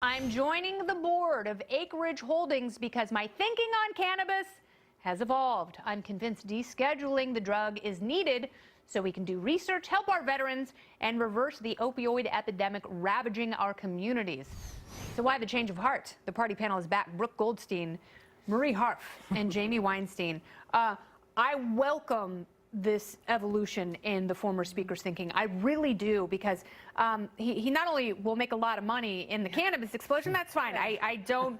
I'm joining the board of Acreage Holdings because my thinking on cannabis has evolved. I'm convinced descheduling the drug is needed so we can do research, help our veterans, and reverse the opioid epidemic ravaging our communities. So why the change of heart? The party panel is back. Brooke Goldstein, Marie Harf, and Jamie Weinstein. I welcome this evolution in the former speaker's thinking. I really do, because he not only will make a lot of money in the cannabis explosion, that's fine. I don't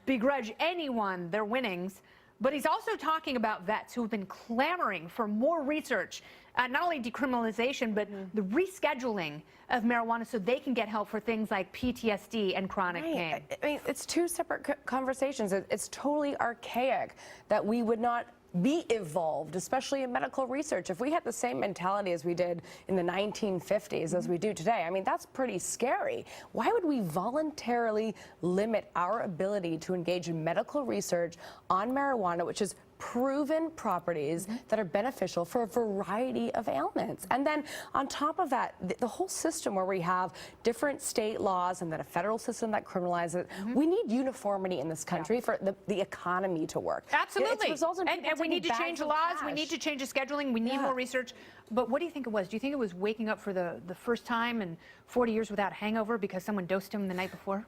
begrudge anyone their winnings, but he's also talking about vets who have been clamoring for more research, not only decriminalization, but the rescheduling of marijuana so they can get help for things like PTSD and chronic pain. I mean, it's two separate conversations. It's totally archaic that we would not be evolved, especially in medical research. If we had the same mentality as we did in the 1950s as we do today, I mean, that's pretty scary. Why would we voluntarily limit our ability to engage in medical research on marijuana, which is proven properties that are beneficial for a variety of ailments? And then on top of that, the whole system where we have different state laws and then a federal system that criminalizes it, we need uniformity in this country for the economy to work. Absolutely. And we need to change the laws, we need to change the scheduling, we need more research. But what do you think it was? Do you think it was waking up for the first time in 40 years without a hangover because someone dosed him the night before?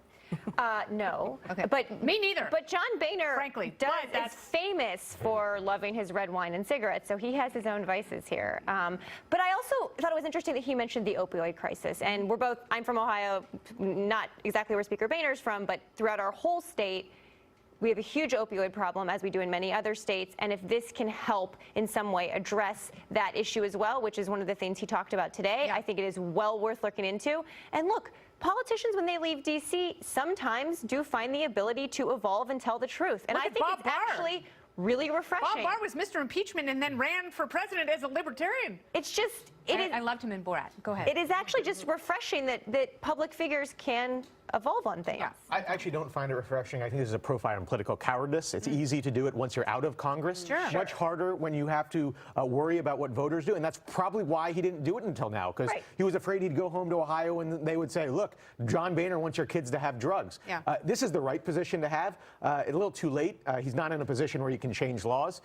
No. Okay. But me neither. But John Boehner, frankly, is famous for loving his red wine and cigarettes, so he has his own vices here. But I also thought it was interesting that he mentioned the opioid crisis. And I'm from Ohio, not exactly where Speaker Boehner's from, but throughout our whole state, we have a huge opioid problem, as we do in many other states, and if this can help in some way address that issue as well, which is one of the things he talked about today, I think it is well worth looking into. And look, politicians, when they leave D.C., sometimes do find the ability to evolve and tell the truth. And I think it's actually really refreshing. Bob Barr was Mr. Impeachment and then ran for president as a libertarian. It's just, I loved him in Borat. Go ahead. It is actually just refreshing that public figures can evolve on things. Yeah. I actually don't find it refreshing. I think this is a profile on political cowardice. It's easy to do it once you're out of Congress. Much harder when you have to worry about what voters do. And that's probably why he didn't do it until now, because he was afraid he'd go home to Ohio and they would say, look, John Boehner wants your kids to have drugs. This is the right position to have. A little too late. He's not in a position where he can change laws.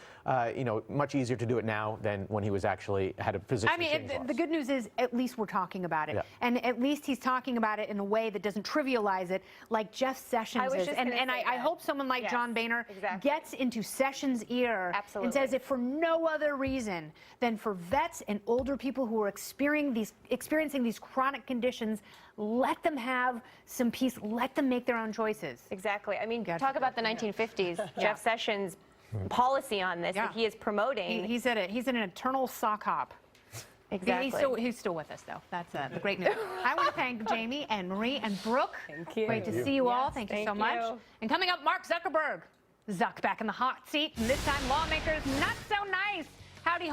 You know, much easier to do it now than when he was actually had a position to change laws. The good news is at least we're talking about it. And at least he's talking about it in a way that doesn't trivialize it like Jeff Sessions is. And I hope someone like John Boehner gets into Sessions' ear and says, if for no other reason than for vets and older people who are experiencing these chronic conditions, let them have some peace, let them make their own choices. Exactly. I mean, talk about the 1950s. Jeff Sessions' policy on this that he is promoting. He's an eternal sock hop. Exactly. He's still with us, though. That's the great news. I want to thank Jamie and Marie and Brooke. Thank you. Great to see you all. Thank you so much. And coming up, Mark Zuckerberg. Zuck back in the hot seat, and this time lawmakers not so nice. Howdy.